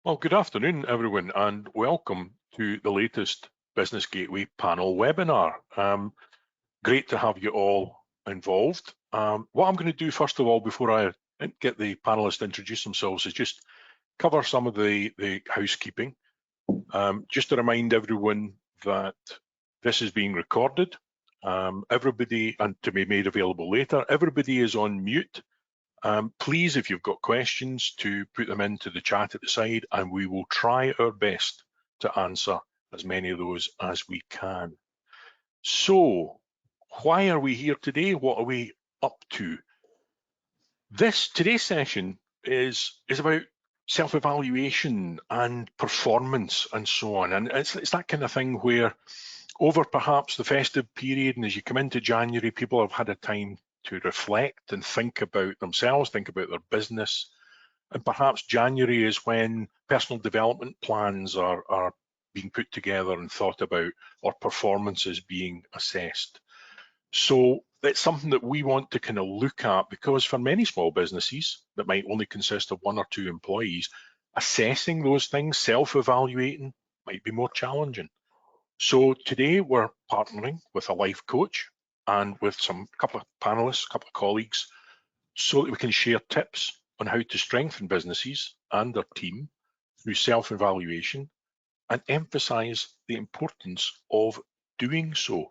Well, good afternoon, everyone, and welcome to the latest Business Gateway panel webinar. Great to have you all involved. What I'm going to do, first of all, before I get the panelists to introduce themselves, is just cover some of the housekeeping. Just to remind everyone that this is being recorded. Everybody, and to be made available later, everybody is on mute. Please, if you've got questions, to put them into the chat at the side, and we will try our best to answer as many of those as we can. So, why are we here today? What are we up to? Today's session is about self-evaluation and performance and so on. And it's that kind of thing where over perhaps the festive period and as you come into January, people have had a time to reflect and think about themselves, think about their business. And perhaps January is when personal development plans are being put together and thought about, or performances being assessed. So it's something that we want to kind of look at, because for many small businesses that might only consist of 1 or 2 employees, assessing those things, self-evaluating, might be more challenging. So today we're partnering with a life coach and with couple of panelists, couple of colleagues, so that we can share tips on how to strengthen businesses and their team through self-evaluation and emphasize the importance of doing so.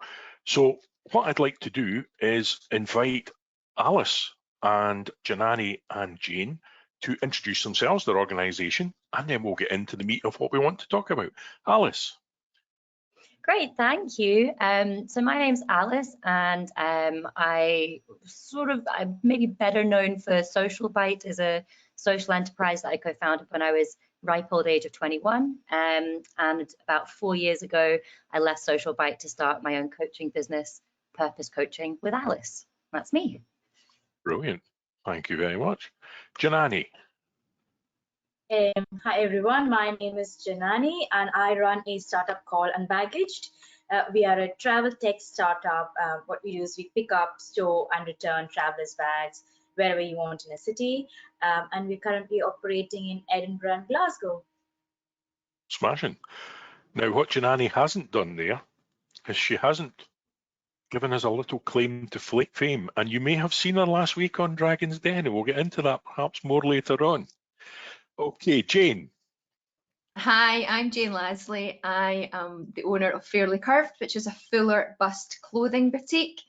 So what I'd like to do is invite Alice and Janani and Jayne to introduce themselves, their organization, and then we'll get into the meat of what we want to talk about. Alice. Great, thank you. So my name's Alice, and I'm maybe better known for Social Bite as a social enterprise that I co-founded when I was ripe old age of 21. And about 4 years ago, I left Social Bite to start my own coaching business, Purpose Coaching with Alice. That's me. Brilliant. Thank you very much. Janani. Hi everyone, my name is Janani and I run a startup called Unbaggaged. We are a travel tech startup. What we do is we pick up, store and return travelers' bags wherever you want in a city. And we're currently operating in Edinburgh and Glasgow. Smashing. Now what Janani hasn't done there is she hasn't given us a little claim to fame, and you may have seen her last week on Dragon's Den, and we'll get into that perhaps more later on. Okay, Jayne. Hi, I'm Jayne Lasley. I am the owner of Fairlie Curved, which is a fuller bust clothing boutique.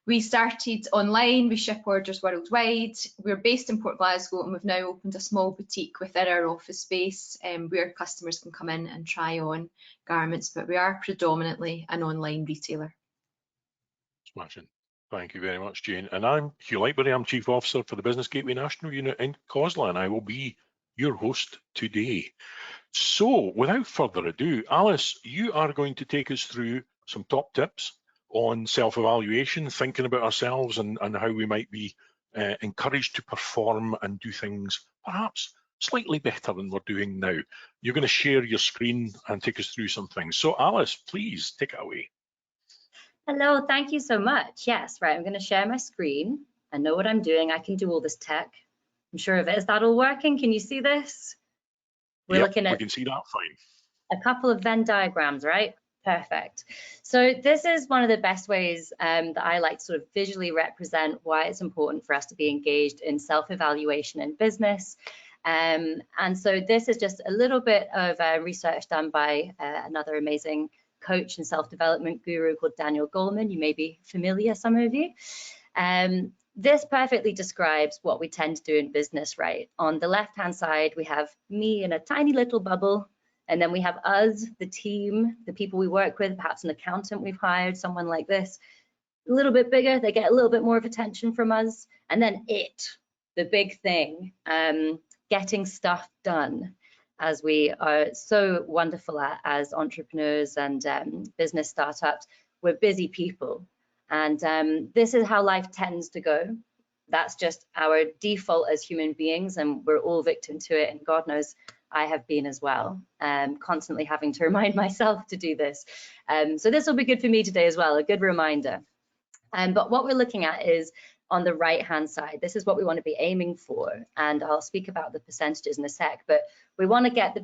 We started online, we ship orders worldwide. We're based in Port Glasgow and we've now opened a small boutique within our office space where customers can come in and try on garments, but we are predominantly an online retailer. Smashing. Thank you very much, Jayne. And I'm Hugh Lightbury. I'm Chief Officer for the Business Gateway National Unit in COSLA, and I will be your host today. So without further ado, Alice, you are going to take us through some top tips on self-evaluation, thinking about ourselves and how we might be encouraged to perform and do things perhaps slightly better than we're doing now. You're going to share your screen and take us through some things. So Alice, please take it away. Hello, thank you so much. Yes, right, I'm going to share my screen. I know what I'm doing. I can do all this tech. I'm sure of it. Is that all working? Can you see this? We're looking at, we can see that fine. A couple of Venn diagrams, right? Perfect. So this is one of the best ways that I like to sort of visually represent why it's important for us to be engaged in self-evaluation in business. And so this is just a little bit of research done by another amazing coach and self-development guru called Daniel Goleman. You may be familiar, some of you. This perfectly describes what we tend to do in business, right? On the left-hand side, we have me in a tiny little bubble, and then we have us, the team, the people we work with, perhaps an accountant we've hired, someone like this, a little bit bigger, they get a little bit more of attention from us, and then it, the big thing, getting stuff done, as we are so wonderful at as entrepreneurs and business startups. We're busy people. And this is how life tends to go. That's just our default as human beings, and we're all victim to it. And God knows I have been as well, constantly having to remind myself to do this. So this will be good for me today as well, a good reminder. But what we're looking at is on the right-hand side, this is what we want to be aiming for. And I'll speak about the percentages in a sec, but we want to get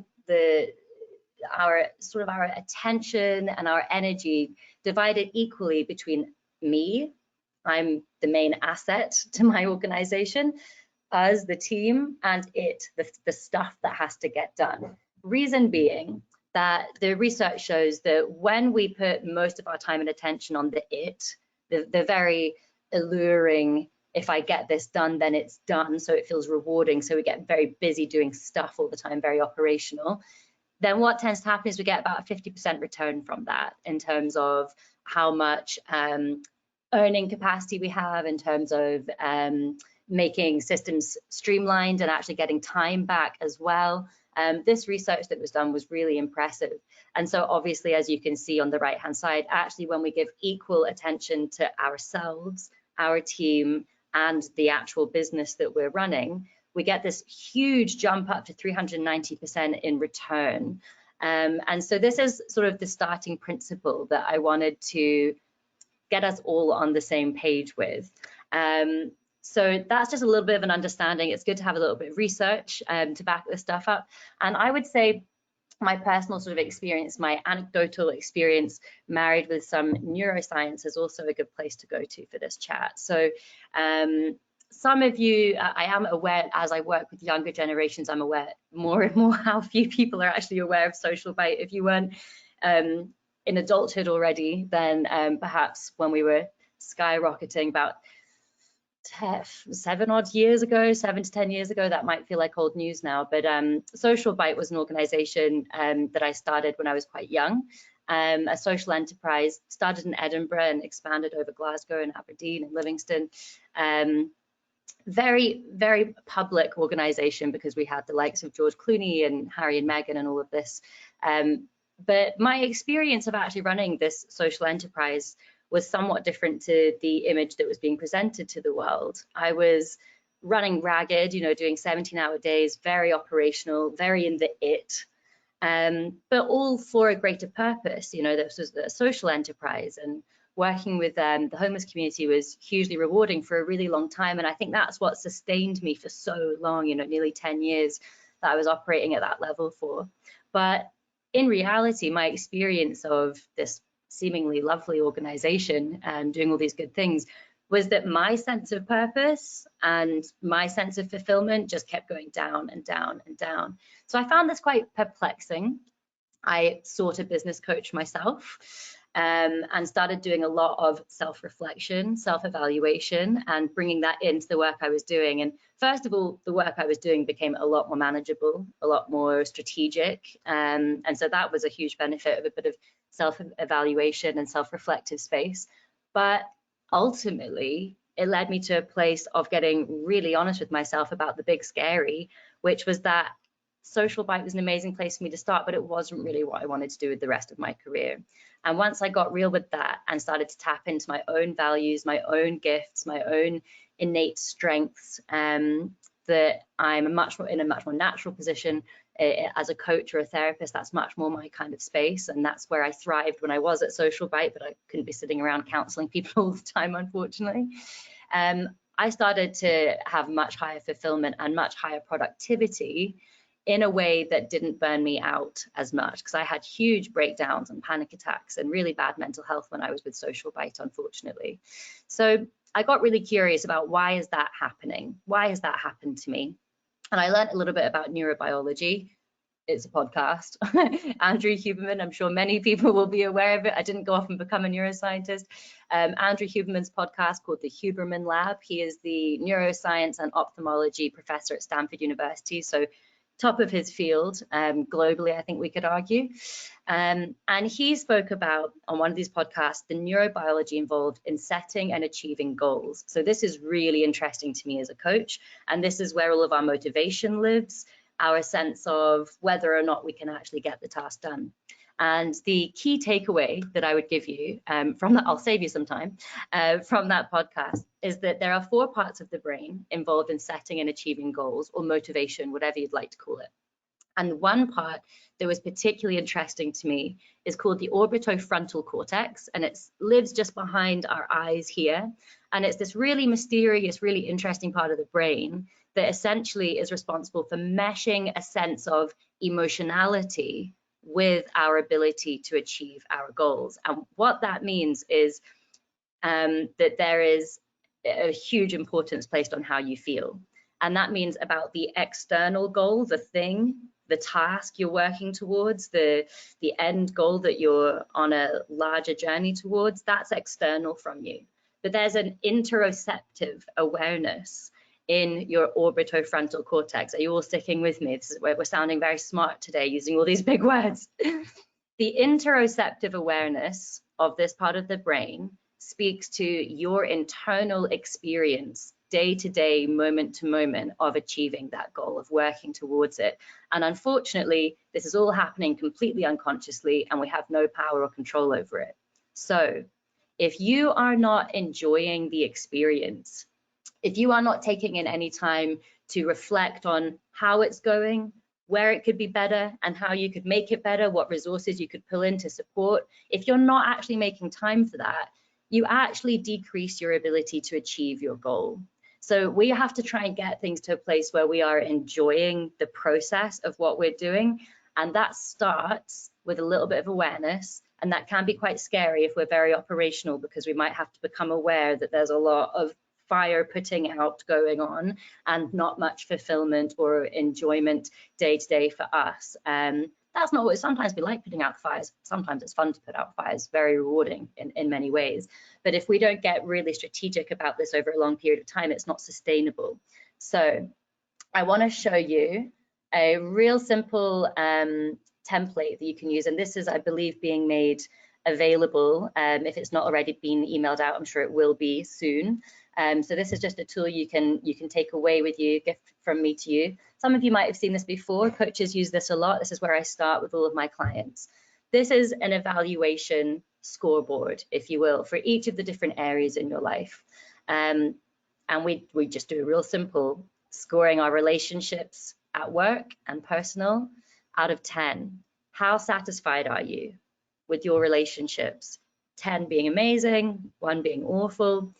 our attention and our energy divided equally between me, I'm the main asset to my organization, us, the team, and it, the stuff that has to get done. Reason being that the research shows that when we put most of our time and attention on the it, the very alluring, if I get this done, then it's done, so it feels rewarding, so we get very busy doing stuff all the time, very operational, then what tends to happen is we get about a 50% return from that in terms of how much earning capacity we have, in terms of making systems streamlined and actually getting time back as well. This research that was done was really impressive. And so obviously, as you can see on the right-hand side, actually when we give equal attention to ourselves, our team, and the actual business that we're running, we get this huge jump up to 390% in return. And so this is sort of the starting principle that I wanted to get us all on the same page with. So that's just a little bit of an understanding. It's good to have a little bit of research to back this stuff up. And I would say my personal sort of experience, my anecdotal experience married with some neuroscience is also a good place to go to for this chat. So some of you, I am aware, as I work with younger generations, I'm aware more and more how few people are actually aware of Social Bite. If you weren't in adulthood already, then perhaps when we were skyrocketing about 7 to 10 years ago, that might feel like old news now, but Social Bite was an organization that I started when I was quite young, a social enterprise, started in Edinburgh and expanded over Glasgow and Aberdeen and Livingston. Very, very public organization because we had the likes of George Clooney and Harry and Meghan and all of this. But my experience of actually running this social enterprise was somewhat different to the image that was being presented to the world. I was running ragged, you know, doing 17-hour days, very operational, very in the it, but all for a greater purpose. You know, this was a social enterprise, and working with the homeless community was hugely rewarding for a really long time. And I think that's what sustained me for so long, you know, nearly 10 years that I was operating at that level for. But in reality, my experience of this seemingly lovely organization and doing all these good things was that my sense of purpose and my sense of fulfillment just kept going down and down and down. So I found this quite perplexing. I sought a business coach myself and started doing a lot of self-reflection, self-evaluation, and bringing that into the work I was doing. And first of all, the work I was doing became a lot more manageable, a lot more strategic. And so that was a huge benefit of a bit of self-evaluation and self-reflective space. But ultimately, it led me to a place of getting really honest with myself about the big scary, which was that Social Bite was an amazing place for me to start, but it wasn't really what I wanted to do with the rest of my career. And once I got real with that and started to tap into my own values, my own gifts, my own innate strengths, that I'm in a much more natural position as a coach or a therapist. That's much more my kind of space, and that's where I thrived when I was at Social Bite, but I couldn't be sitting around counseling people all the time, unfortunately. I started to have much higher fulfillment and much higher productivity in a way that didn't burn me out as much, because I had huge breakdowns and panic attacks and really bad mental health when I was with Social Bite, unfortunately. So I got really curious about, why is that happening? Why has that happened to me? And I learned a little bit about neurobiology. It's a podcast. Andrew Huberman, I'm sure many people will be aware of it. I didn't go off and become a neuroscientist. Andrew Huberman's podcast called the Huberman Lab. He is the neuroscience and ophthalmology professor at Stanford University. So top of his field globally, I think we could argue. And he spoke about, on one of these podcasts, the neurobiology involved in setting and achieving goals. So this is really interesting to me as a coach, and this is where all of our motivation lives, our sense of whether or not we can actually get the task done. And the key takeaway that I would give you from that, I'll save you some time, from that podcast, is that there are 4 parts of the brain involved in setting and achieving goals, or motivation, whatever you'd like to call it. And one part that was particularly interesting to me is called the orbitofrontal cortex, and it lives just behind our eyes here. And it's this really mysterious, really interesting part of the brain that essentially is responsible for meshing a sense of emotionality with our ability to achieve our goals. And what that means is that there is a huge importance placed on how you feel. And that means about the external goal, the thing, the task you're working towards, the end goal that you're on a larger journey towards, that's external from you. But there's an interoceptive awareness in your orbitofrontal cortex. Are you all sticking with me? This is where we're sounding very smart today, using all these big words. The interoceptive awareness of this part of the brain speaks to your internal experience, day to day, moment to moment, of achieving that goal, of working towards it. And unfortunately, this is all happening completely unconsciously, and we have no power or control over it. So if you are not enjoying the experience, if you are not taking in any time to reflect on how it's going, where it could be better, and how you could make it better, what resources you could pull in to support, if you're not actually making time for that, you actually decrease your ability to achieve your goal. So we have to try and get things to a place where we are enjoying the process of what we're doing. And that starts with a little bit of awareness. And that can be quite scary if we're very operational, because we might have to become aware that there's a lot of fire putting out going on and not much fulfillment or enjoyment day to day for us. That's not what it sometimes be like, putting out fires. Sometimes it's fun to put out fires, very rewarding in many ways. But if we don't get really strategic about this over a long period of time, it's not sustainable. So I want to show you a real simple template that you can use. And this is, I believe, being made available. If it's not already been emailed out, I'm sure it will be soon. So this is just a tool you can take away with you, gift from me to you. Some of you might have seen this before. Coaches use this a lot. This is where I start with all of my clients. This is an evaluation scoreboard, if you will, for each of the different areas in your life. And we just do a real simple scoring our relationships at work and personal out of 10. How satisfied are you with your relationships? 10 being amazing, 1 being awful.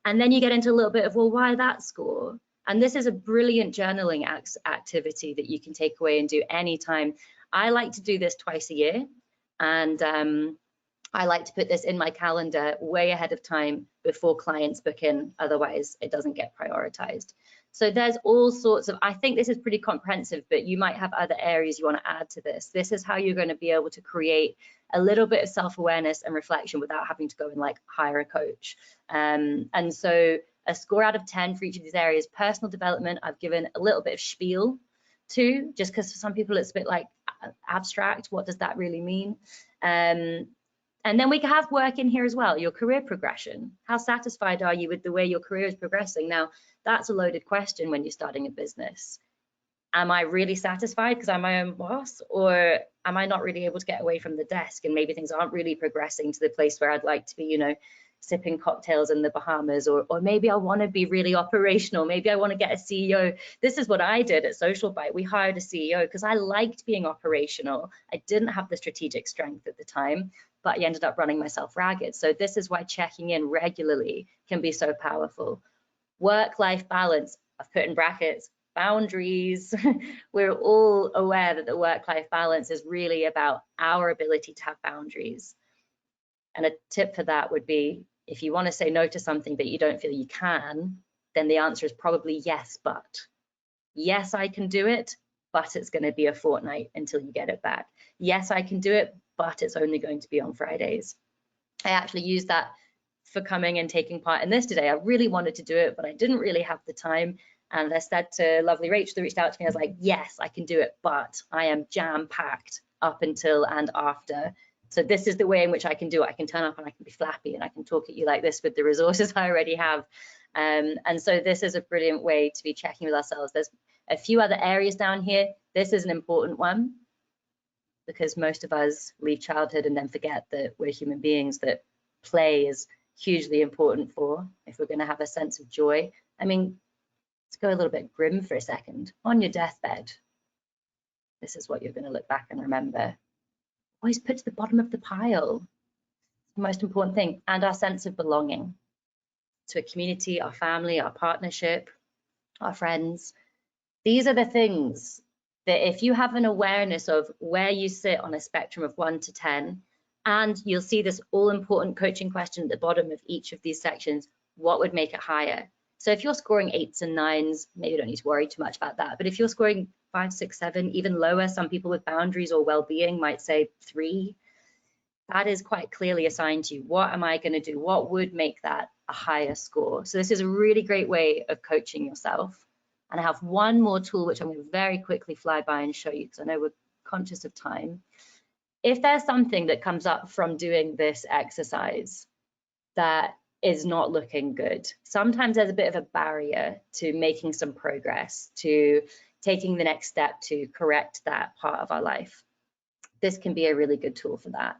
And then you get into a little bit of, well, why that score? And this is a brilliant journaling activity that you can take away and do anytime. I like to do this twice a year, and I like to put this in my calendar way ahead of time before clients book in, otherwise it doesn't get prioritized. So there's all sorts of, I think this is pretty comprehensive, but you might have other areas you want to add to this. This is how you're going to be able to create a little bit of self-awareness and reflection without having to go and like hire a coach. And so a score out of 10 for each of these areas. Personal development, I've given a little bit of spiel to, just because for some people it's a bit like abstract. What does that really mean? And then we can have work in here as well, your career progression. How satisfied are you with the way your career is progressing? Now, that's a loaded question when you're starting a business. Am I really satisfied because I'm my own boss, or am I not really able to get away from the desk and maybe things aren't really progressing to the place where I'd like to be, you know, sipping cocktails in the Bahamas, or maybe I want to be really operational. Maybe I want to get a CEO. This is what I did at Social Bite. We hired a CEO because I liked being operational. I didn't have the strategic strength at the time, but I ended up running myself ragged. So this is why checking in regularly can be so powerful. Work-life balance, I've put in brackets, boundaries. We're all aware that the work-life balance is really about our ability to have boundaries. And a tip for that would be, if you want to say no to something but you don't feel you can, then the answer is probably yes, but. Yes, I can do it, but it's going to be a fortnight until you get it back. Yes, I can do it, but it's only going to be on Fridays. I actually used that for coming and taking part in this today. I really wanted to do it, but I didn't really have the time. And I said to lovely Rachel, who reached out to me, I was like, yes, I can do it, but I am jam-packed up until and after. So this is the way in which I can do it. I can turn up and I can be flappy and I can talk at you like this with the resources I already have. And so this is a brilliant way to be checking with ourselves. There's a few other areas down here. This is an important one because most of us leave childhood and then forget that we're human beings, that play is hugely important for if we're going to have a sense of joy. I mean, let's go a little bit grim for a second. On your deathbed, this is what you're going to look back and remember. Always put to the bottom of the pile. The most important thing, and our sense of belonging to a community, our family, our partnership, our friends. These are the things that if you have an awareness of where you sit on a spectrum of 1 to 10, and you'll see this all important coaching question at the bottom of each of these sections, what would make it higher? So if you're scoring 8s and 9s, maybe you don't need to worry too much about that. But if you're scoring 5, 6, 7, even lower, some people with boundaries or well-being might say 3. That is quite clearly assigned to you. What am I going to do? What would make that a higher score? So this is a really great way of coaching yourself. And I have one more tool, which I'm going to very quickly fly by and show you, because I know we're conscious of time. If there's something that comes up from doing this exercise that is not looking good, sometimes there's a bit of a barrier to making some progress, to taking the next step to correct that part of our life. This can be a really good tool for that.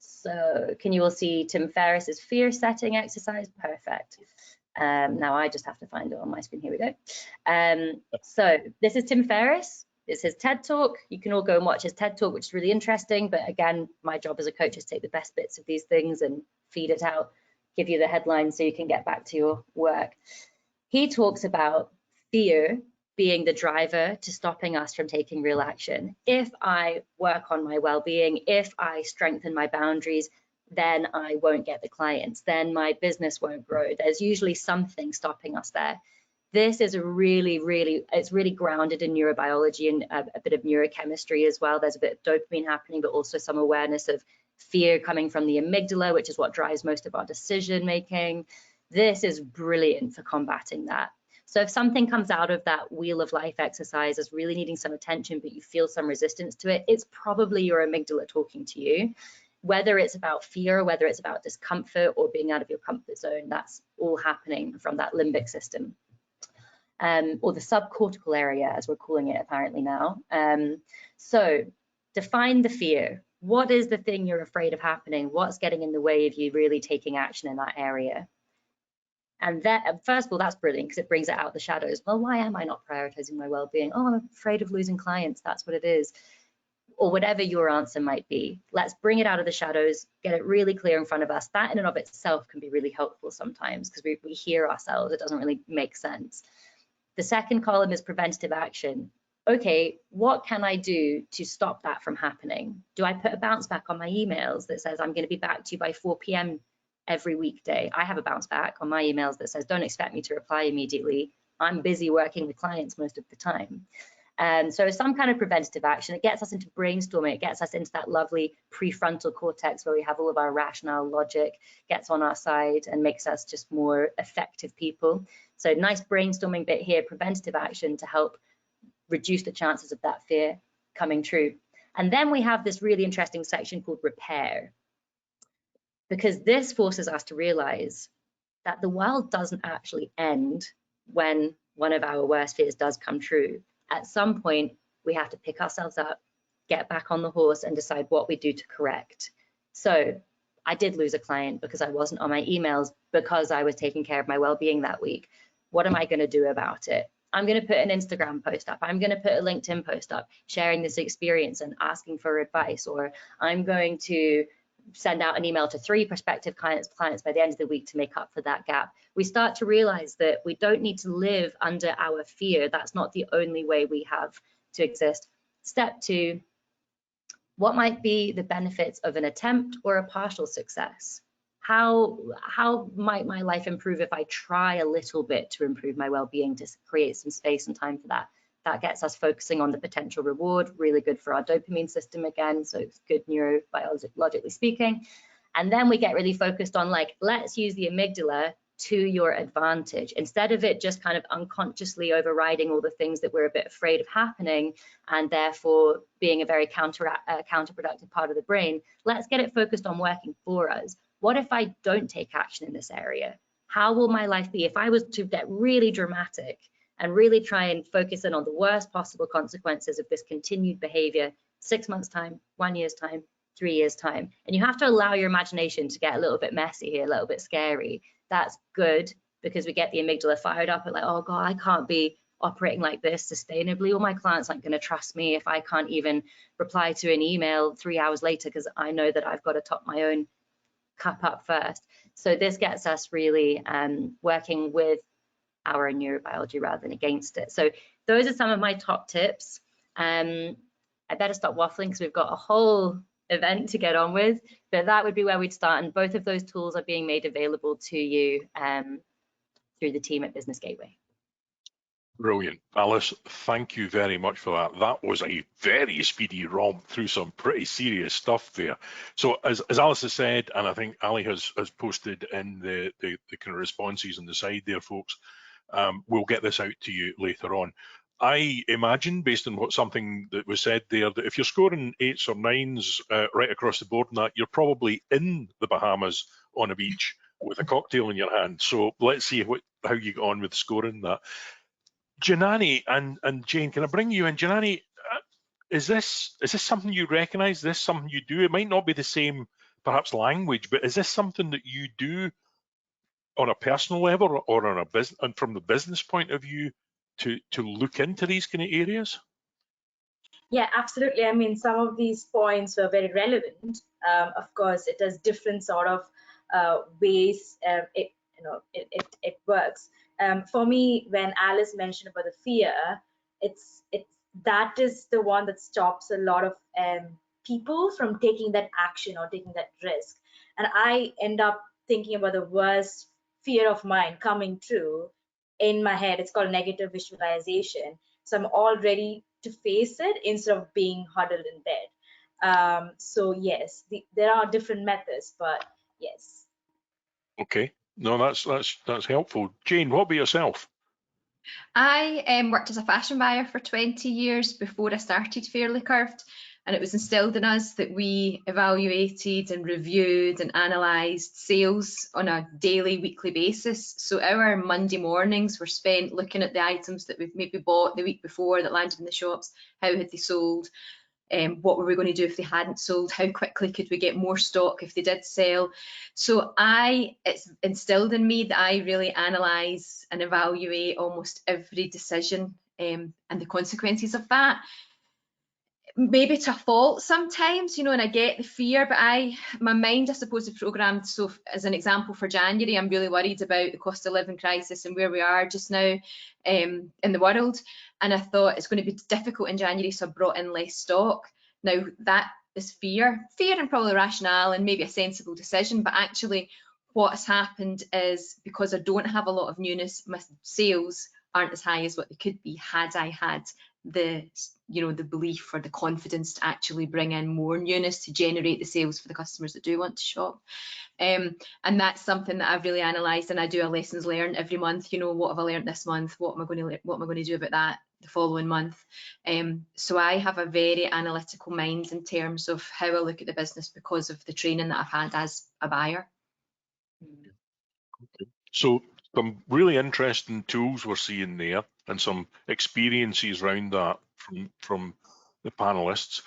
So can you all see Tim Ferriss's fear setting exercise? Perfect. Now I just have to find it on my screen. Here we go. So this is Tim Ferriss. It's his TED Talk. You can all go and watch his TED Talk, which is really interesting. But again, my job as a coach is to take the best bits of these things and feed it out, give you the headlines so you can get back to your work. He talks about fear being the driver to stopping us from taking real action. If I work on my well-being, if I strengthen my boundaries, then I won't get the clients, then my business won't grow. There's usually something stopping us there. This is a it's really grounded in neurobiology and a bit of neurochemistry as well. There's a bit of dopamine happening, but also some awareness of fear coming from the amygdala, which is what drives most of our decision making. This is brilliant for combating that. So if something comes out of that wheel of life exercise as really needing some attention, but you feel some resistance to it, it's probably your amygdala talking to you. Whether it's about fear, whether it's about discomfort or being out of your comfort zone, that's all happening from that limbic system. Or the subcortical area, as we're calling it apparently now. So define the fear. What is the thing you're afraid of happening? What's getting in the way of you really taking action in that area? And that, first of all, that's brilliant because it brings it out the shadows. Well, why am I not prioritizing my well-being? Oh, I'm afraid of losing clients. That's what it is. Or whatever your answer might be. Let's bring it out of the shadows, get it really clear in front of us. That in and of itself can be really helpful sometimes because we hear ourselves. It doesn't really make sense. The second column is preventative action. Okay, what can I do to stop that from happening? Do I put a bounce back on my emails that says I'm going to be back to you by 4 p.m. every weekday? I have a bounce back on my emails that says don't expect me to reply immediately. I'm busy working with clients most of the time. So some kind of preventative action. It gets us into brainstorming. It gets us into that lovely prefrontal cortex where we have all of our rationale logic, gets on our side and makes us just more effective people. So nice brainstorming bit here, preventative action to help reduce the chances of that fear coming true. And then we have this really interesting section called repair, because this forces us to realize that the world doesn't actually end when one of our worst fears does come true. At some point, we have to pick ourselves up, get back on the horse and decide what we do to correct. So I did lose a client because I wasn't on my emails because I was taking care of my well-being that week. What am I going to do about it? I'm going to put an Instagram post up. I'm going to put a LinkedIn post up sharing this experience and asking for advice, or I'm going to send out an email to 3 prospective clients by the end of the week to make up for that gap. We start to realize that we don't need to live under our fear. That's not the only way we have to exist. Step 2, what might be the benefits of an attempt or a partial success? How might my life improve if I try a little bit to improve my well-being, to create some space and time for that? That gets us focusing on the potential reward, really good for our dopamine system again, so it's good neurobiologically speaking. And then we get really focused on, like, let's use the amygdala to your advantage. Instead of it just kind of unconsciously overriding all the things that we're a bit afraid of happening and therefore being a very counterproductive part of the brain, let's get it focused on working for us. What if I don't take action in this area? How will my life be if I was to get really dramatic and really try and focus in on the worst possible consequences of this continued behavior 6 months' time, 1 year's time, 3 years' time? And you have to allow your imagination to get a little bit messy here, a little bit scary. That's good because we get the amygdala fired up and like, oh God, I can't be operating like this sustainably. All my clients aren't going to trust me if I can't even reply to an email 3 hours later, because I know that I've got to top my own cup up first. So this gets us really working with our neurobiology rather than against it. So those are some of my top tips. I better stop waffling because we've got a whole event to get on with, but that would be where we'd start. And both of those tools are being made available to you through the team at Business Gateway. Brilliant. Alice, thank you very much for that. That was a very speedy romp through some pretty serious stuff there. So as Alice has said, and I think Ali has posted in the kind of responses on the side there, folks, we'll get this out to you later on. I imagine, based on something that was said there, that if you're scoring 8s or 9s right across the board and that, you're probably in the Bahamas on a beach with a cocktail in your hand. So let's see how you get on with scoring that. Janani and Jayne, can I bring you in? Janani, is this something you recognise? Is this something you do? It might not be the same, perhaps, language, but is this something that you do on a personal level or on a business, and from the business point of view, to look into these kind of areas? Yeah, absolutely. I mean, some of these points were very relevant. Of course, it has different sort of ways it works. For me, when Alice mentioned about the fear, that is the one that stops a lot of people from taking that action or taking that risk. And I end up thinking about the worst fear of mine coming true in my head. It's called negative visualization. So I'm all ready to face it instead of being huddled in bed. So yes, there are different methods, but yes. Okay, no, that's helpful. Jayne, what about yourself? I worked as a fashion buyer for 20 years before I started Fairlie Curved, and it was instilled in us that we evaluated and reviewed and analysed sales on a daily, weekly basis. So our Monday mornings were spent looking at the items that we've maybe bought the week before that landed in the shops. How had they sold? What were we going to do if they hadn't sold? How quickly could we get more stock if they did sell? So it's instilled in me that I really analyse and evaluate almost every decision and the consequences of that. Maybe to a fault sometimes, you know, and I get the fear, but my mind, I suppose, is programmed. So as an example, for January, I'm really worried about the cost of living crisis and where we are just now in the world. And I thought it's going to be difficult in January, so I brought in less stock. Now that is fear and probably rationale and maybe a sensible decision, but actually what has happened is, because I don't have a lot of newness, my sales aren't as high as what they could be had I had the belief or the confidence to actually bring in more newness to generate the sales for the customers that do want to shop. And that's something that I've really analysed, and I do a lessons learned every month. You know, what have I learned this month? What am I going to do about that the following month? So I have a very analytical mind in terms of how I look at the business because of the training that I've had as a buyer. So some really interesting tools we're seeing there, and some experiences around that from the panelists.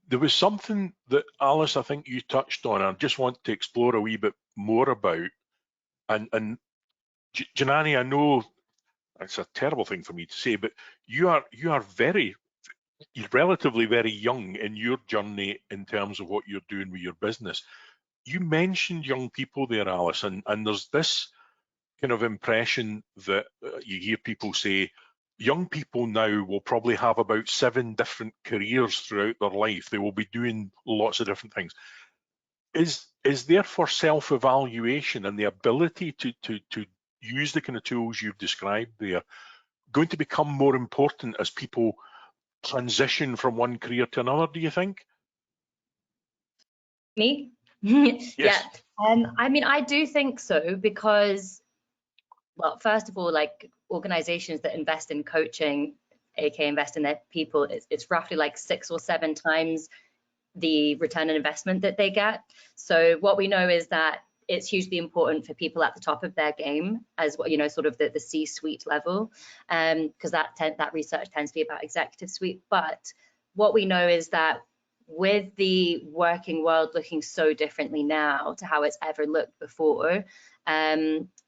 There was something that, Alice, I think you touched on, and I just want to explore a wee bit more about. And Janani, I know it's a terrible thing for me to say, but you're relatively very young in your journey in terms of what you're doing with your business. You mentioned young people there, Alice, and there's this kind of impression that you hear people say, young people now will probably have about 7 different careers throughout their life. They will be doing lots of different things. Is therefore self-evaluation and the ability to use the kind of tools you've described there going to become more important as people transition from one career to another, do you think? Me? Yes. Yeah. I mean, I do think so, because, well, first of all, like, organizations that invest in coaching, aka invest in their people, it's roughly like 6 or 7 times the return on investment that they get. So what we know is that it's hugely important for people at the top of their game, as well, you know, sort of the C-suite level, because that research tends to be about executive suite. But what we know is that with the working world looking so differently now to how it's ever looked before,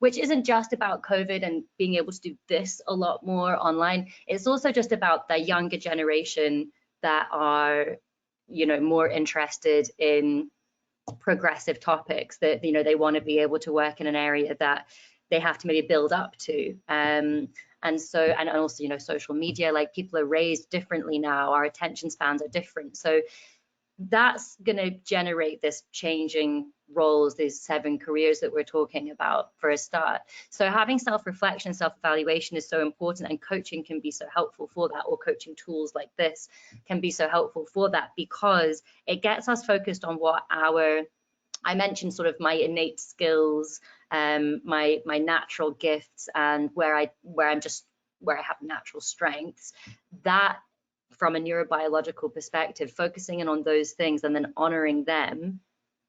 which isn't just about COVID and being able to do this a lot more online. It's also just about the younger generation that are, you know, more interested in progressive topics, that, you know, they want to be able to work in an area that they have to maybe build up to. And so, and also, you know, social media, like people are raised differently now, our attention spans are different. So that's going to generate this changing roles, these 7 careers that we're talking about for a start. So having self-reflection, self-evaluation is so important, and coaching can be so helpful for that, or coaching tools like this can be so helpful for that, because it gets us focused on what I mentioned sort of my innate skills, my natural gifts, and where I have natural strengths. That, from a neurobiological perspective, focusing in on those things and then honoring them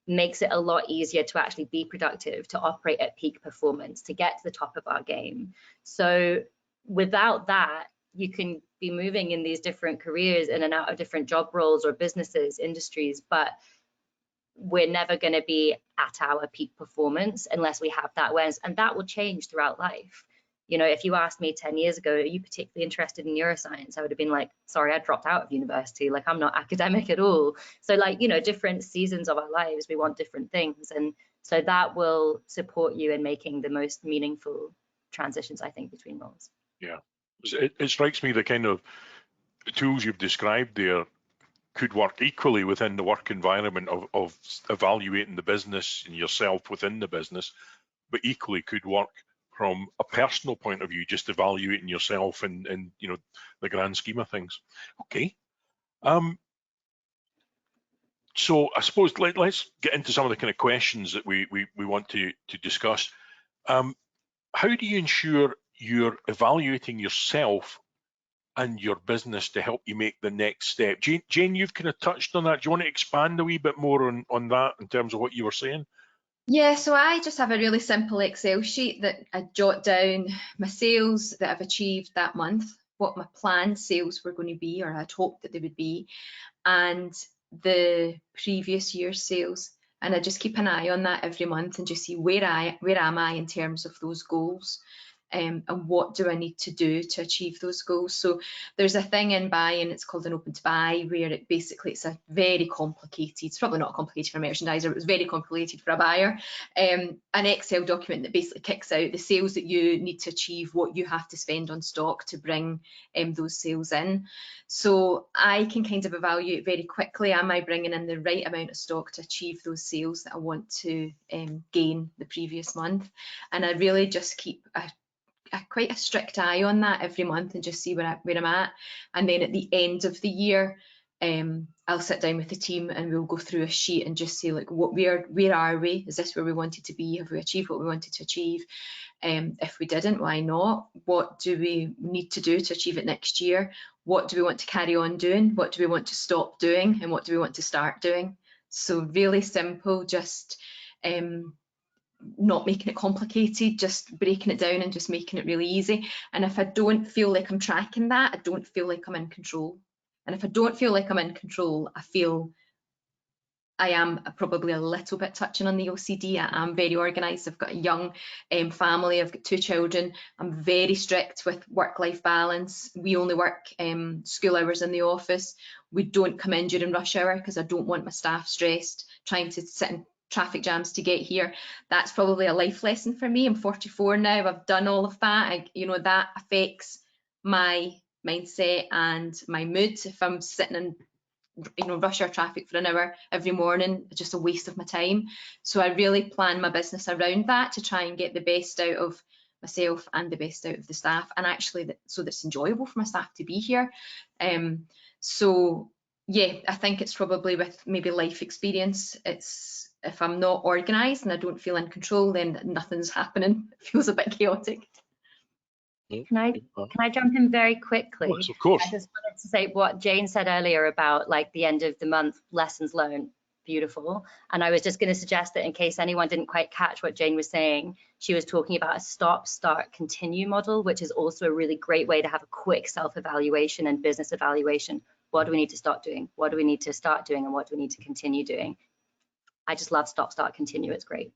makes it a lot easier to actually be productive, to operate at peak performance, to get to the top of our game. So without that, you can be moving in these different careers, in and out of different job roles or businesses, industries, but we're never going to be at our peak performance unless we have that awareness, and that will change throughout life. You know, if you asked me 10 years ago, are you particularly interested in neuroscience? I would have been like, sorry, I dropped out of university. Like, I'm not academic at all. So, like, you know, different seasons of our lives, we want different things. And so that will support you in making the most meaningful transitions, I think, between roles. Yeah, it strikes me the kind of tools you've described there could work equally within the work environment of evaluating the business and yourself within the business, but equally could work from a personal point of view, just evaluating yourself in you know, the grand scheme of things. Okay. So I suppose let's get into some of the kind of questions that we want to discuss. How do you ensure you're evaluating yourself and your business to help you make the next step? Jayne, you've kind of touched on that. Do you want to expand a wee bit more on that in terms of what you were saying? Yeah, so I just have a really simple Excel sheet that I jot down my sales that I've achieved that month, what my planned sales were going to be, or I'd hoped that they would be, and the previous year's sales. And I just keep an eye on that every month and just see where am I in terms of those goals. And what do I need to do to achieve those goals? So there's a thing in buying, it's called an open to buy, where it basically, it's a very complicated, it's probably not complicated for a merchandiser, but it's very complicated for a buyer, an Excel document that basically kicks out the sales that you need to achieve, what you have to spend on stock to bring those sales in. So I can kind of evaluate very quickly, am I bringing in the right amount of stock to achieve those sales that I want to gain the previous month? And I really just keep quite a strict eye on that every month and just see where I'm at. And then at the end of the year, I'll sit down with the team and we'll go through a sheet and just say, like, where are we? Is this where we wanted to be? Have we achieved what we wanted to achieve? If we didn't, why not? What do we need to do to achieve it next year? What do we want to carry on doing? What do we want to stop doing? And what do we want to start doing? So really simple, just not making it complicated, just breaking it down and just making it really easy. And if I don't feel like I'm tracking that, I don't feel like I'm in control. And if I don't feel like I'm in control, I feel I am probably a little bit touching on the OCD. I am very organised. I've got a young family. I've got 2 children. I'm very strict with work-life balance. We only work school hours in the office. We don't come in during rush hour because I don't want my staff stressed trying to sit in traffic jams to get here. That's probably a life lesson for me. I'm 44 now. I've done all of that. You know, that affects my mindset and my mood. If I'm sitting in, you know, rush hour traffic for an hour every morning, it's just a waste of my time. So I really plan my business around that to try and get the best out of myself and the best out of the staff, and actually so that's enjoyable for my staff to be here. So yeah, I think it's probably with maybe life experience. It's, if I'm not organised and I don't feel in control, then nothing's happening. It feels a bit chaotic. Can I jump in very quickly? Yes, of course. I just wanted to say what Jayne said earlier about, like, the end of the month lessons learned. Beautiful. And I was just going to suggest that in case anyone didn't quite catch what Jayne was saying, she was talking about a stop, start, continue model, which is also a really great way to have a quick self-evaluation and business evaluation. What do we need to stop doing? What do we need to start doing? And what do we need to continue doing? I just love stop, start, continue. It's great.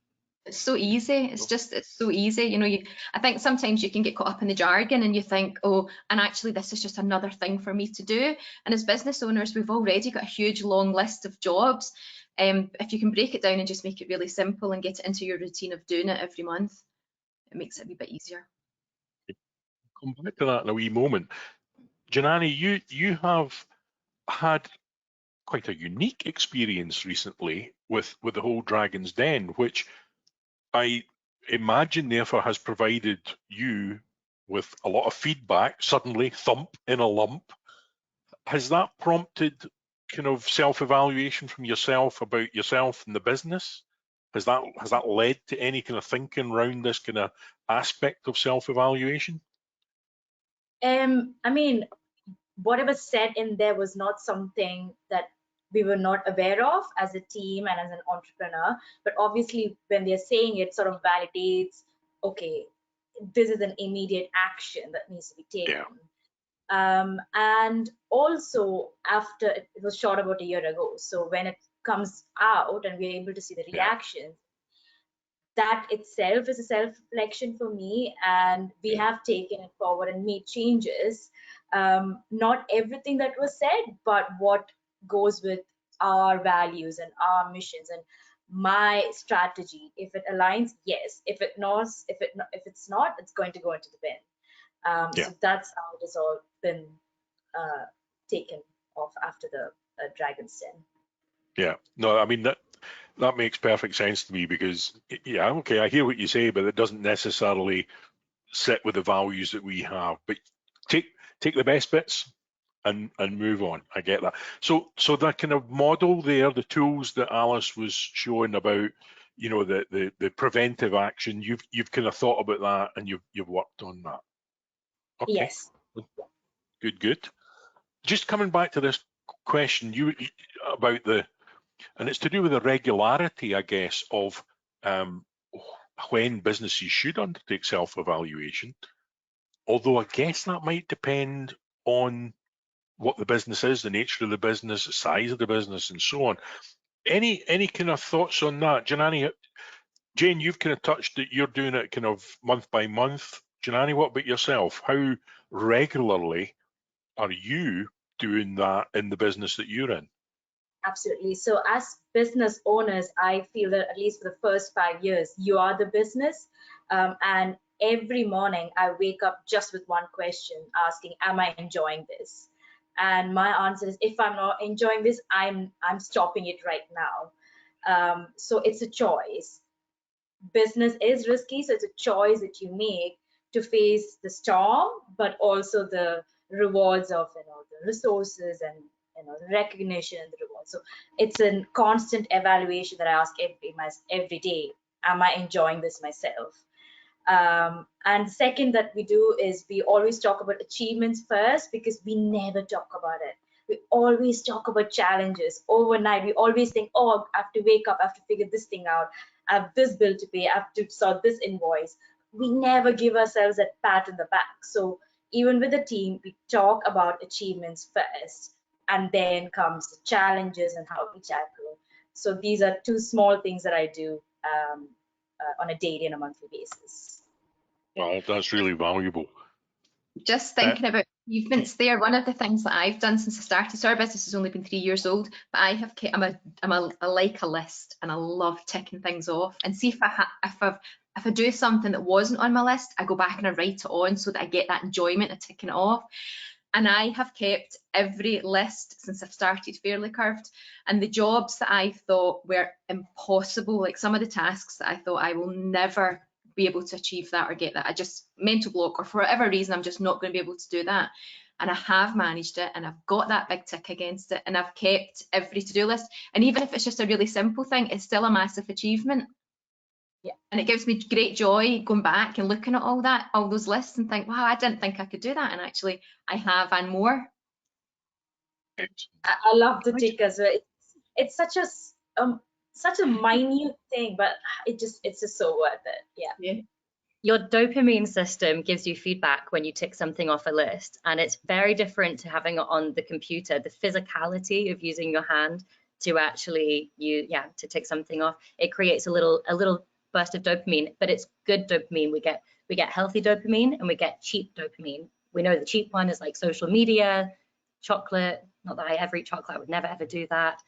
It's so easy. It's so easy. You know, I think sometimes you can get caught up in the jargon and you think, oh, and actually this is just another thing for me to do. And as business owners, we've already got a huge long list of jobs. If you can break it down and just make it really simple and get it into your routine of doing it every month, it makes it a wee bit easier. Come back to that in a wee moment. Janani, you have had quite a unique experience recently with the whole Dragon's Den, which I imagine therefore has provided you with a lot of feedback, suddenly thump in a lump. Has that prompted kind of self-evaluation from yourself about yourself and the business? Has that led to any kind of thinking around this kind of aspect of self-evaluation? I mean, whatever said in there was not something that we were not aware of as a team and as an entrepreneur, but obviously when they're saying it sort of validates, okay, this is an immediate action that needs to be taken. Yeah. And also after, it was shot about a year ago, so when it comes out and we're able to see the reactions, that itself is a self-reflection for me, and we have taken it forward and made changes. Not everything that was said, but what goes with our values and our missions and my strategy. If it aligns, yes. If it's not, it's going to go into the bin. So that's how it has all been taken off after the Dragon's Den. Yeah, no, I mean that makes perfect sense to me, because yeah, okay, I hear what you say, but it doesn't necessarily sit with the values that we have. But take the best bits and move on. I get that. So that kind of model there, the tools that Alice was showing about, you know, the preventive action, you've kind of thought about that and you've worked on that. Okay. Yes. Good. Just coming back to this question you about and it's to do with the regularity, I guess, of when businesses should undertake self-evaluation. Although I guess that might depend on what the business is, the nature of the business, the size of the business, and so on. Any kind of thoughts on that, Janani? Jayne, you've kind of touched that you're doing it kind of month by month. Janani, what about yourself? How regularly are you doing that in the business that you're in? Absolutely. So as business owners, I feel that at least for the first 5 years, you are the business. And every morning I wake up just with one question asking, am I enjoying this? And my answer is, if I'm not enjoying this, I'm stopping it right now. So it's a choice. Business is risky, so it's a choice that you make to face the storm, but also the rewards of, you know, the resources and, you know, the recognition and the reward. So it's a constant evaluation that I ask every day. Am I enjoying this myself? And second that we do is we always talk about achievements first, because we never talk about it. We always talk about challenges. Overnight, we always think, oh, I have to wake up, I have to figure this thing out, I have this bill to pay, I have to sort this invoice. We never give ourselves that pat in the back. So even with the team, we talk about achievements first, and then comes the challenges and how we tackle. So these are two small things that I do on a daily and a monthly basis. Well, that's really valuable. Just thinking about achievements there, one of the things that I've done since I started, so our business has only been 3 years old, but I like a list, and I love ticking things off. And see if I do something that wasn't on my list, I go back and I write it on so that I get that enjoyment of ticking it off. And I have kept every list since I've started Fairlie Curved, and the jobs that I thought were impossible, like some of the tasks that I thought I will never be able to achieve that or get that, I just mental block, or for whatever reason I'm just not going to be able to do that, and I have managed it, and I've got that big tick against it, and I've kept every to-do list. And even if it's just a really simple thing, it's still a massive achievement. Yeah. And it gives me great joy going back and looking at all those lists and think, wow, I didn't think I could do that, and actually I have, and more. I love the tick as well. It's such a minute thing, but it's just so worth it. Yeah. Your dopamine system gives you feedback when you tick something off a list, and it's very different to having it on the computer. The physicality of using your hand to actually to tick something off, it creates a little burst of dopamine, but it's good dopamine. We get healthy dopamine and we get cheap dopamine. We know the cheap one is like social media, chocolate. Not that I ever eat chocolate, I would never ever do that.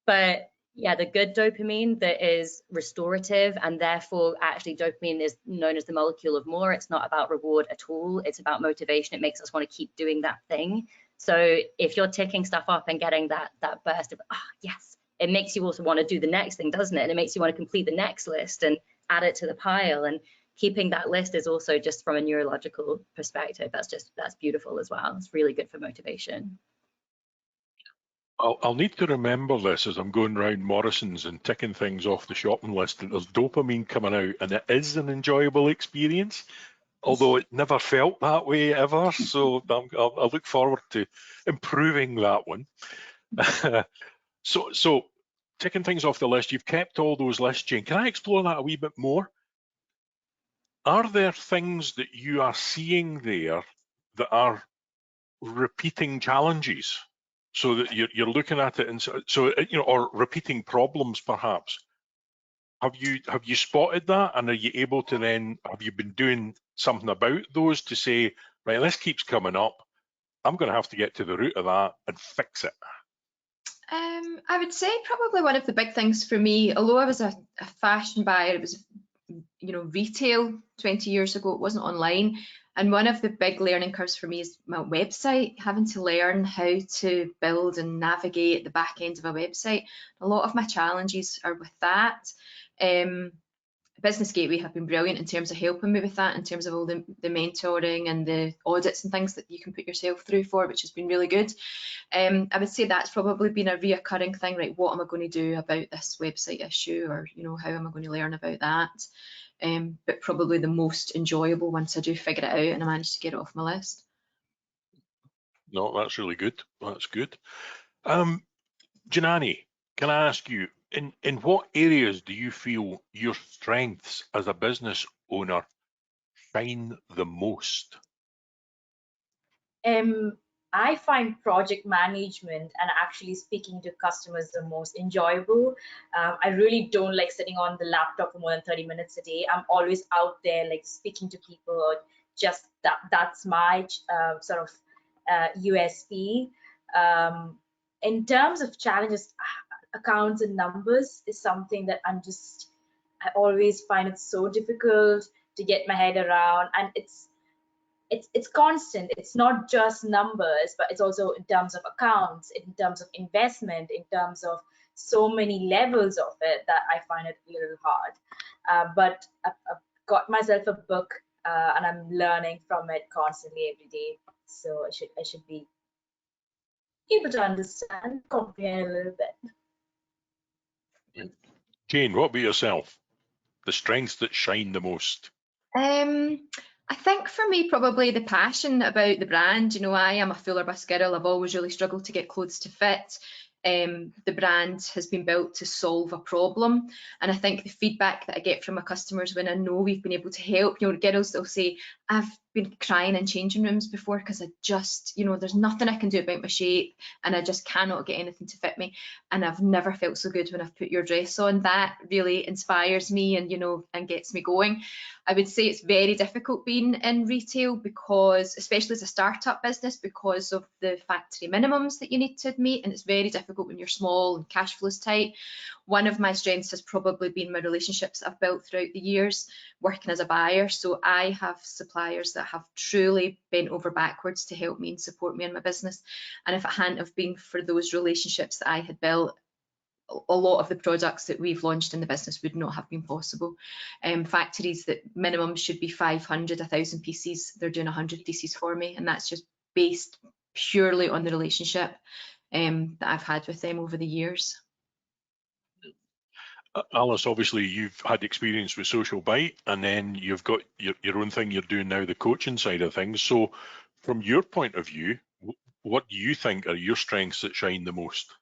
But yeah, the good dopamine that is restorative, and therefore actually dopamine is known as the molecule of more. It's not about reward at all. It's about motivation. It makes us want to keep doing that thing. So if you're ticking stuff up and getting that burst of, yes, it makes you also want to do the next thing, doesn't it? And it makes you want to complete the next list and add it to the pile. And keeping that list is also, just from a neurological perspective, that's beautiful as well. It's really good for motivation. I'll need to remember this as I'm going around Morrison's and ticking things off the shopping list, that there's dopamine coming out, and it is an enjoyable experience, although it never felt that way ever. So I'll look forward to improving that one. So ticking things off the list, you've kept all those lists, Jayne. Can I explore that a wee bit more? Are there things that you are seeing there that are repeating challenges? So that you're looking at it, and so or repeating problems perhaps. Have you spotted that, and are you able to then, have you been doing something about those to say, right, this keeps coming up, I'm going to have to get to the root of that and fix it? I would say probably one of the big things for me, although I was a fashion buyer, it was retail 20 years ago, it wasn't online. And one of the big learning curves for me is my website, having to learn how to build and navigate the back end of a website. A lot of my challenges are with that. Business Gateway have been brilliant in terms of helping me with that, in terms of all the mentoring and the audits and things that you can put yourself through for, which has been really good. I would say that's probably been a reoccurring thing, right? What am I going to do about this website issue, or how am I going to learn about that? But probably the most enjoyable once I do figure it out and I manage to get it off my list. No, that's really good. That's good. Janani, can I ask you, in what areas do you feel your strengths as a business owner shine the most? I find project management and actually speaking to customers the most enjoyable. I really don't like sitting on the laptop for more than 30 minutes a day. I'm always out there, like speaking to people, or just that's my sort of USP. In terms of challenges, accounts and numbers is something that I always find it so difficult to get my head around, and it's constant. It's not just numbers, but it's also in terms of accounts, in terms of investment, in terms of so many levels of it, that I find it a little hard. But I've got myself a book, and I'm learning from it constantly every day. So I should be able to understand, comprehend a little bit. Jayne, what about yourself? The strengths that shine the most? I think for me, probably the passion about the brand. I am a Fuller Bus girl. I've always really struggled to get clothes to fit. The brand has been built to solve a problem, and I think the feedback that I get from my customers when I know we've been able to help, girls that'll say, I've been crying in changing rooms before because I just, there's nothing I can do about my shape and I just cannot get anything to fit me, and I've never felt so good when I've put your dress on. That really inspires me and and gets me going. I would say it's very difficult being in retail, because especially as a startup business, because of the factory minimums that you need to meet, and it's very difficult when you're small and cash flow's tight. One of my strengths has probably been my relationships that I've built throughout the years working as a buyer. So I have suppliers that have truly bent over backwards to help me and support me in my business. And if it hadn't have been for those relationships that I had built, a lot of the products that we've launched in the business would not have been possible. Factories that minimum should be 500, 1,000 pieces, they're doing 100 pieces for me, and that's just based purely on the relationship that I've had with them over the years. Alice, obviously you've had experience with Social Bite, and then you've got your own thing you're doing now, the coaching side of things. So from your point of view, what do you think are your strengths that shine the most?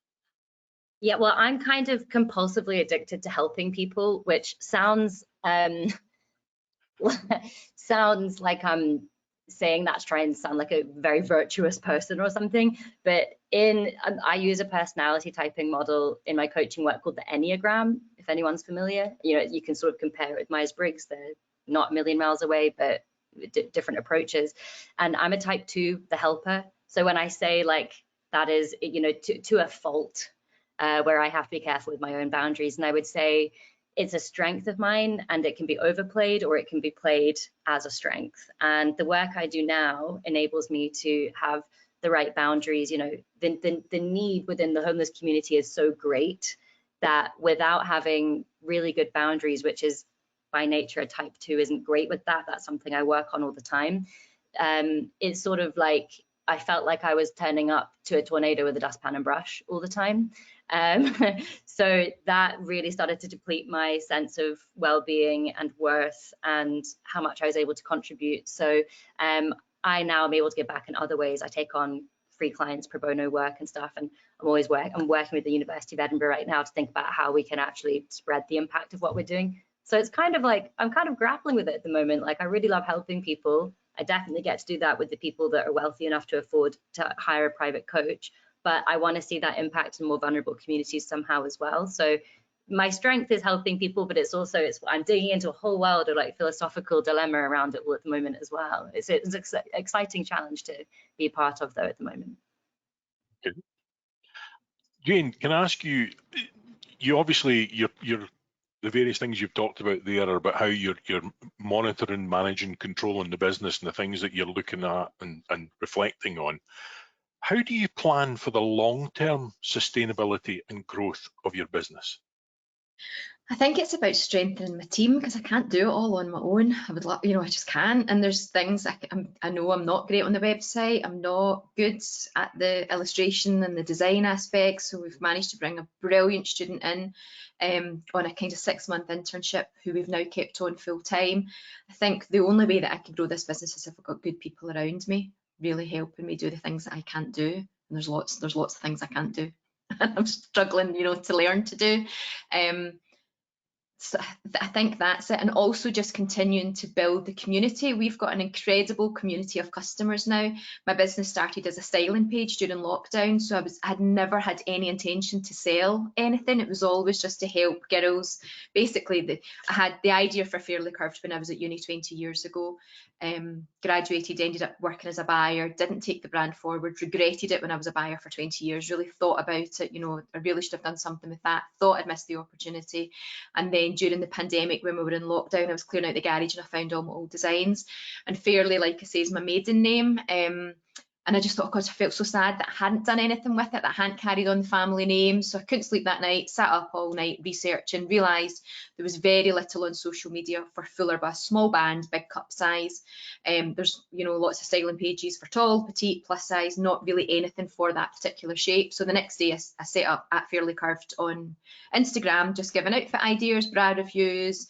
Yeah, well, I'm kind of compulsively addicted to helping people, which sounds sounds like I'm saying that to try and sound like a very virtuous person or something, but I use a personality typing model in my coaching work called the Enneagram, if anyone's familiar. You know, you can sort of compare it with Myers-Briggs. They're not a million miles away, but different approaches. And I'm a type 2, the helper. So when I say like that is, you know, to a fault, where I have to be careful with my own boundaries, and I would say it's a strength of mine, and it can be overplayed or it can be played as a strength. And the work I do now enables me to have the right boundaries. You know, the need within the homeless community is so great that without having really good boundaries, which is by nature a type 2 isn't great with that. That's something I work on all the time. It's sort of like I felt like I was turning up to a tornado with a dustpan and brush all the time. So that really started to deplete my sense of well-being and worth and how much I was able to contribute. So I now am able to give back in other ways. I take on free clients, pro bono work and stuff, and I'm working with the University of Edinburgh right now to think about how we can actually spread the impact of what we're doing. So it's kind of like I'm kind of grappling with it at the moment. Like, I really love helping people. I definitely get to do that with the people that are wealthy enough to afford to hire a private coach, but I want to see that impact in more vulnerable communities somehow as well. So my strength is helping people, but I'm digging into a whole world of like philosophical dilemma around it all at the moment as well. It's an exciting challenge to be a part of though at the moment. Okay. Jayne, can I ask you, obviously you're the various things you've talked about there are about how you're monitoring, managing, controlling the business and the things that you're looking at and reflecting on. How do you plan for the long-term sustainability and growth of your business? I think it's about strengthening my team, because I can't do it all on my own. I would love, you know, I just can't. And there's things I know I'm not great on the website. I'm not good at the illustration and the design aspects. So we've managed to bring a brilliant student in on a kind of 6-month internship who we've now kept on full time. I think the only way that I can grow this business is if I've got good people around me, really helping me do the things that I can't do. And there's lots of things I can't do. I'm struggling, you know, to learn to do. So I think that's it, and also just continuing to build the community. We've got an incredible community of customers now. My business started as a styling page during lockdown, so I had never had any intention to sell anything. It was always just to help girls. Basically, I had the idea for Fairlie Curved when I was at uni 20 years ago. Graduated, ended up working as a buyer, didn't take the brand forward, regretted it when I was a buyer for 20 years, really thought about it, you know, I really should have done something with that, thought I'd missed the opportunity. And then during the pandemic, when we were in lockdown, I was clearing out the garage and I found all my old designs. And Fairlie, like I say, is my maiden name. And I just thought, God, I felt so sad that I hadn't done anything with it, that I hadn't carried on the family name. So I couldn't sleep that night, sat up all night researching, realised there was very little on social media for fuller bust, small band, big cup size. There's, you know, lots of styling pages for tall, petite, plus size, not really anything for that particular shape. So the next day I set up at Fairlie Curved on Instagram, just giving outfit ideas, bra reviews,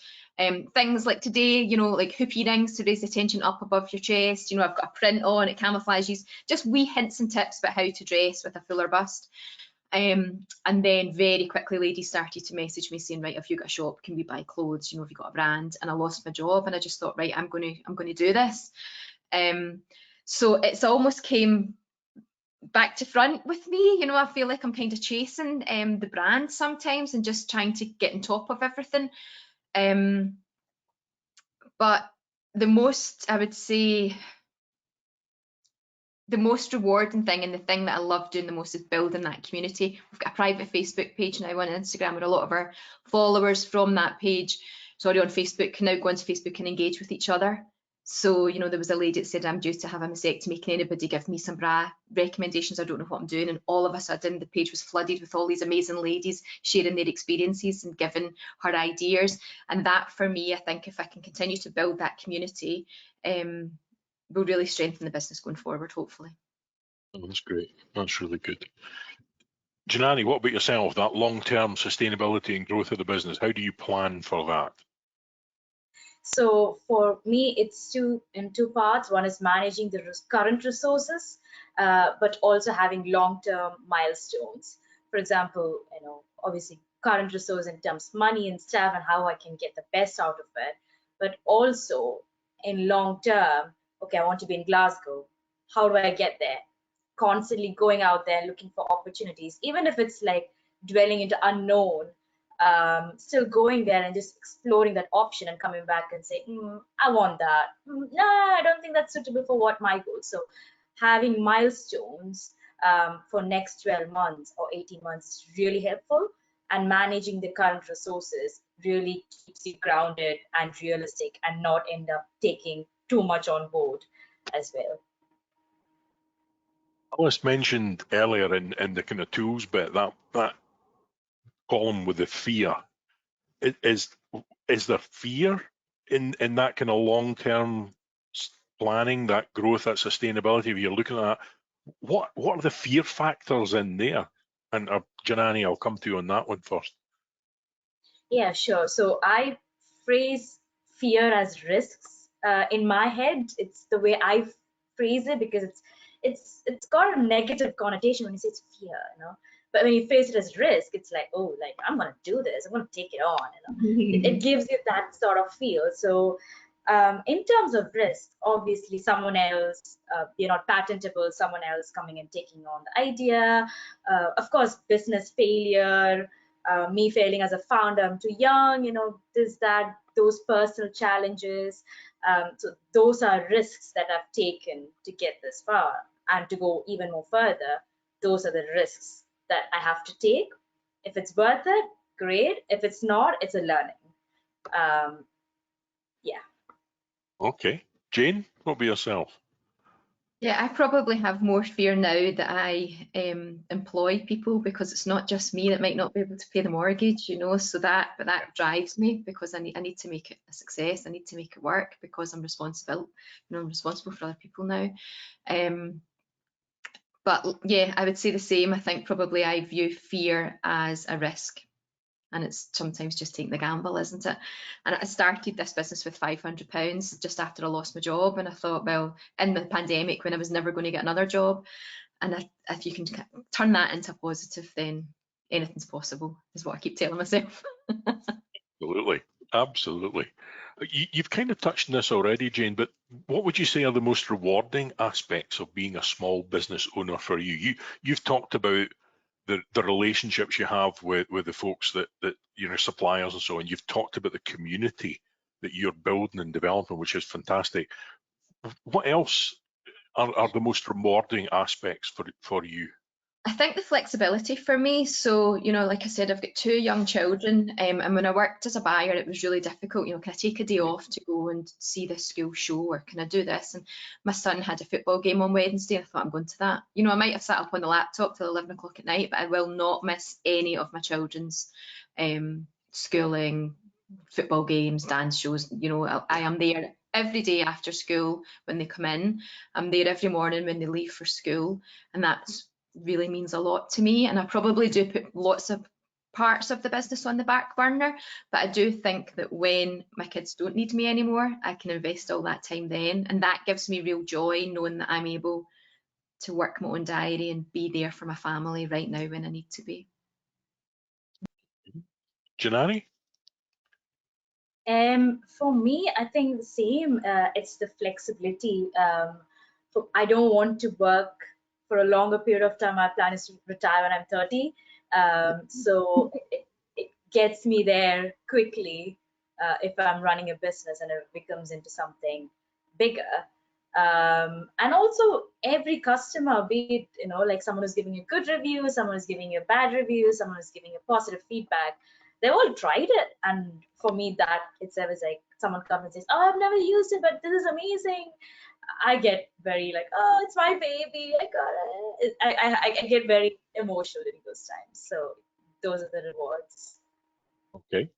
things like today, you know, like hoop earrings to raise the tension up above your chest. You know, I've got a print on, it camouflages, just wee hints and tips about how to dress with a fuller bust. And then very quickly ladies started to message me saying, right, have you got a shop, can we buy clothes, you know, have you got a brand? And I lost my job, and I just thought, right, I'm going to do this. So it's almost came back to front with me, you know. I feel like I'm kind of chasing the brand sometimes and just trying to get on top of everything. But the most, I would say, the most rewarding thing and the thing that I love doing the most is building that community. We've got a private Facebook page now on Instagram where a lot of our followers from that page, on Facebook, can now go onto Facebook and engage with each other. So, you know, there was a lady that said, I'm due to have a mastectomy, can anybody give me some bra recommendations? I don't know what I'm doing. And all of a sudden the page was flooded with all these amazing ladies sharing their experiences and giving her ideas. And that, for me, I think if I can continue to build that community, will really strengthen the business going forward, hopefully. Oh, that's great. That's really good. Janani, what about yourself, that long-term sustainability and growth of the business? How do you plan for that? So for me, it's in two parts. One is managing the current resources, but also having long-term milestones. For example, you know, obviously current resource in terms of money and stuff and how I can get the best out of it, but also in long term, okay, I want to be in Glasgow. How do I get there? Constantly going out there looking for opportunities, even if it's like dwelling into unknown, still going there and just exploring that option and coming back and saying, I want that. No, I don't think that's suitable for what my goals. So having milestones for next 12 months or 18 months is really helpful, and managing the current resources really keeps you grounded and realistic and not end up taking too much on board as well. Alice mentioned earlier in the kind of tools bit, that column with the fear. Is there fear in that kind of long-term planning, that growth, that sustainability? If you're looking at what are the fear factors in there? And Janani, I'll come to you on that one first. Yeah, sure. So I phrase fear as risks. In my head, it's the way I phrase it, because it's got a negative connotation when you say it's fear, you know. But when you phrase it as risk, it's like, oh, like I'm gonna do this, I'm gonna take it on, you know. It gives you that sort of feel. So in terms of risk, obviously someone else, you're not patentable, someone else coming and taking on the idea. Of course, business failure, me failing as a founder, I'm too young, you know, those personal challenges. So those are risks that I've taken to get this far, and to go even more further. Those are the risks that I have to take. If it's worth it, great. If it's not, it's a learning. Yeah. Okay, Jayne, what about yourself? Yeah, I probably have more fear now that I employ people, because it's not just me that might not be able to pay the mortgage, you know. So that drives me, because I need to make it a success. I need to make it work, because I'm responsible. You know, I'm responsible for other people now. But yeah, I would say the same. I think probably I view fear as a risk. And it's sometimes just taking the gamble, isn't it? And I started this business with £500 just after I lost my job. And I thought, well, in the pandemic, when I was never going to get another job, and if you can turn that into a positive, then anything's possible, is what I keep telling myself. Absolutely, absolutely. You've kind of touched on this already, Jayne, but what would you say are the most rewarding aspects of being a small business owner for you? You've talked about the relationships you have with the folks that you know, suppliers and so on. You've talked about the community that you're building and developing, which is fantastic. What else are the most rewarding aspects for you? I think the flexibility for me. So, you know, like I said, I've got 2 young children, and when I worked as a buyer, it was really difficult. You know, can I take a day off to go and see this school show, or can I do this? And my son had a football game on Wednesday. I thought, I'm going to that. You know, I might have sat up on the laptop till 11 o'clock at night, but I will not miss any of my children's schooling, football games, dance shows. You know, I am there every day after school when they come in. I'm there every morning when they leave for school, and that's really means a lot to me. And I probably do put lots of parts of the business on the back burner, but I do think that when my kids don't need me anymore, I can invest all that time then, and that gives me real joy, knowing that I'm able to work my own diary and be there for my family right now when I need to be. Janani? For me, I think the same. It's the flexibility. I don't want to work for a longer period of time. My plan is to retire when I'm 30. So it gets me there quickly if I'm running a business and it becomes into something bigger. And also every customer, be it, you know, like someone who's giving you a good review, someone who's giving you a bad review, someone who's giving you positive feedback, they all tried it. And for me, that itself is like, someone comes and says, oh, I've never used it, but this is amazing. I get very like, oh, it's my baby, I got it. I get very emotional during those times. So those are the rewards. Okay.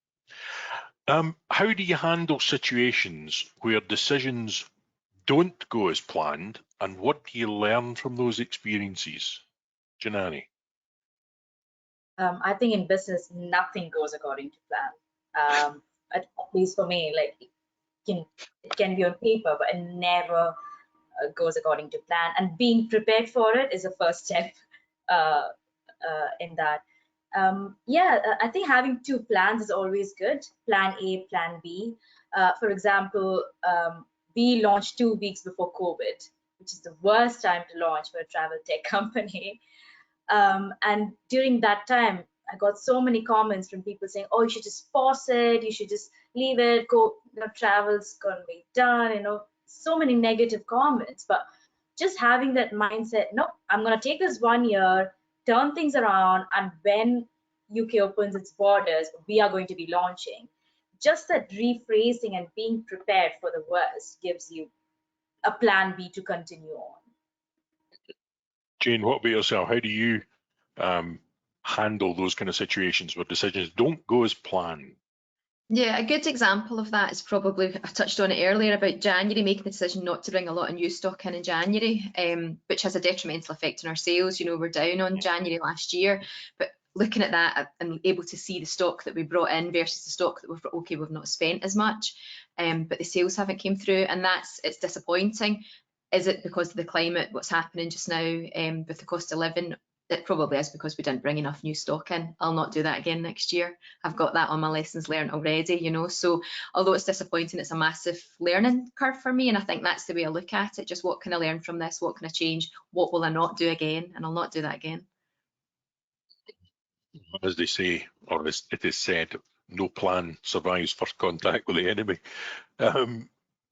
How do you handle situations where decisions don't go as planned, and what do you learn from those experiences? Janani? I think in business, nothing goes according to plan. At least for me, like it can be on paper, but it never goes according to plan. And being prepared for it is the first step in that. I think having 2 plans is always good. Plan A, plan B. For example, we launched 2 weeks before COVID, which is the worst time to launch for a travel tech company. And during that time, I got so many comments from people saying, oh, you should just pause it, you should just leave it, go, travel's gonna be done, so many negative comments. But just having that mindset, no, I'm gonna take this 1 year, turn things around, and when UK opens its borders, we are going to be launching. Just that rephrasing and being prepared for the worst gives you a plan B to continue on. Jayne, what about yourself? How do you handle those kind of situations where decisions don't go as planned? Yeah, a good example of that is probably, I touched on it earlier about January, making the decision not to bring a lot of new stock in January, which has a detrimental effect on our sales. We're down on January last year, but looking at that and able to see the stock that we brought in versus the stock that we've not spent as much, but the sales haven't came through, and it's disappointing. Is it because of the climate, what's happening just now with the cost of living? It probably is because we didn't bring enough new stock in. I'll not do that again next year. I've got that on my lessons learned already, So although it's disappointing, it's a massive learning curve for me. And I think that's the way I look at it. Just what can I learn from this? What can I change? What will I not do again? And I'll not do that again. As they say, or as it is said, no plan survives first contact with the enemy.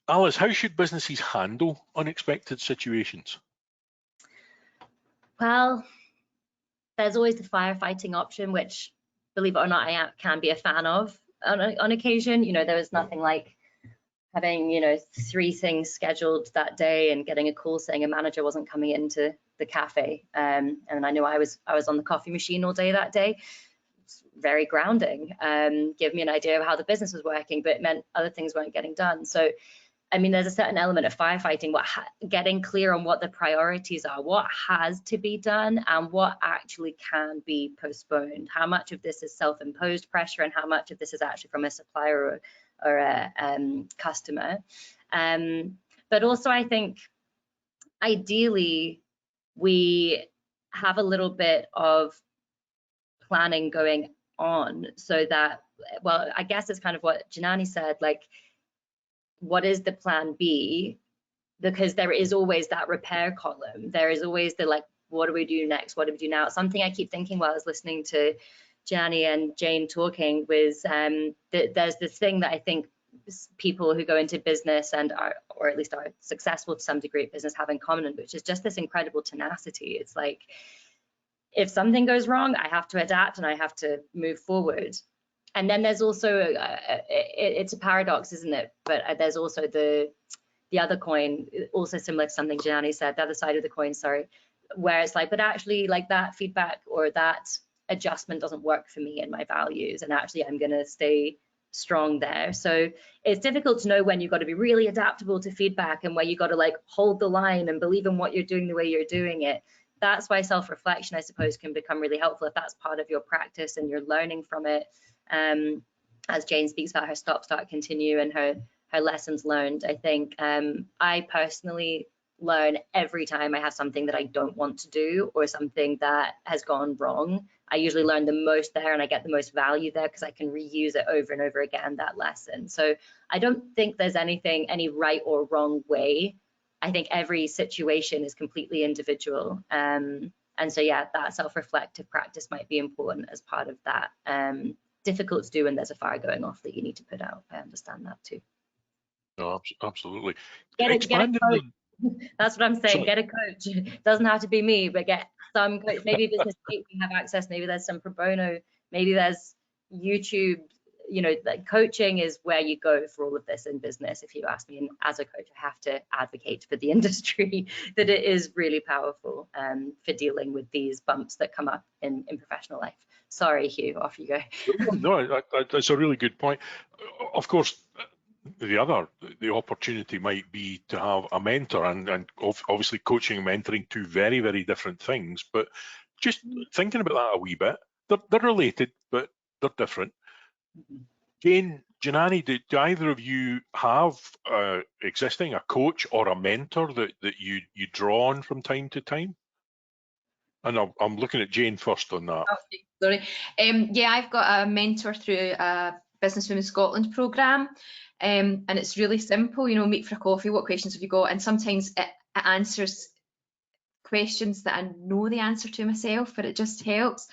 Alice, how should businesses handle unexpected situations? Well, there's always the firefighting option, which, believe it or not, I can be a fan of on occasion. There was nothing like having, 3 things scheduled that day and getting a call saying a manager wasn't coming into the cafe. And I know I was on the coffee machine all day that day. It's very grounding, gave me an idea of how the business was working, but it meant other things weren't getting done. So, there's a certain element of firefighting, getting clear on what the priorities are, what has to be done and what actually can be postponed. How much of this is self-imposed pressure and how much of this is actually from a supplier or a customer. But also, I think ideally we have a little bit of planning going on so that, well, I guess it's kind of what Janani said, like, what is the plan B? Because there is always that repair column. There is always the, like, what do we do next? What do we do now? Something I keep thinking while I was listening to Janani and Jayne talking was that there's this thing that I think people who go into business and are, or at least are successful to some degree at business, have in common, which is just this incredible tenacity. It's like, if something goes wrong, I have to adapt and I have to move forward. And then there's also, it's a paradox, isn't it? But there's also the other coin, also similar to something Janani said, the other side of the coin, sorry, where it's like, but actually, like, that feedback or that adjustment doesn't work for me and my values, and actually I'm gonna stay strong there. So it's difficult to know when you've got to be really adaptable to feedback and where you got to, like, hold the line and believe in what you're doing the way you're doing it. That's why self-reflection, I suppose, can become really helpful if that's part of your practice and you're learning from it. As Jayne speaks about her stop, start, continue and her lessons learned, I think I personally learn every time I have something that I don't want to do or something that has gone wrong. I usually learn the most there and I get the most value there because I can reuse it over and over again, that lesson. So I don't think there's any right or wrong way. I think every situation is completely individual. And so, yeah, that self-reflective practice might be important as part of that. Difficult to do when there's a fire going off that you need to put out. I understand that too. No, absolutely. Get a coach. That's what I'm saying. Sorry. Get a coach. It doesn't have to be me, but get some coach. Maybe Business Gate can have access. Maybe there's some pro bono. Maybe there's YouTube. Like, coaching is where you go for all of this in business. If you ask me, and as a coach, I have to advocate for the industry that it is really powerful for dealing with these bumps that come up in professional life. Sorry, Hugh, off you go. No, that's a really good point. Of course, the opportunity might be to have a mentor, and obviously coaching and mentoring, two very, very different things. But just thinking about that a wee bit, they're related, but they're different. Jayne, Janani, do either of you have existing a coach or a mentor that you draw on from time to time? And I'm looking at Jayne first on that. Oh, sorry. Yeah, I've got a mentor through a Business Women Scotland programme, and it's really simple. You know, meet for a coffee. What questions have you got? And sometimes it answers questions that I know the answer to myself, but it just helps.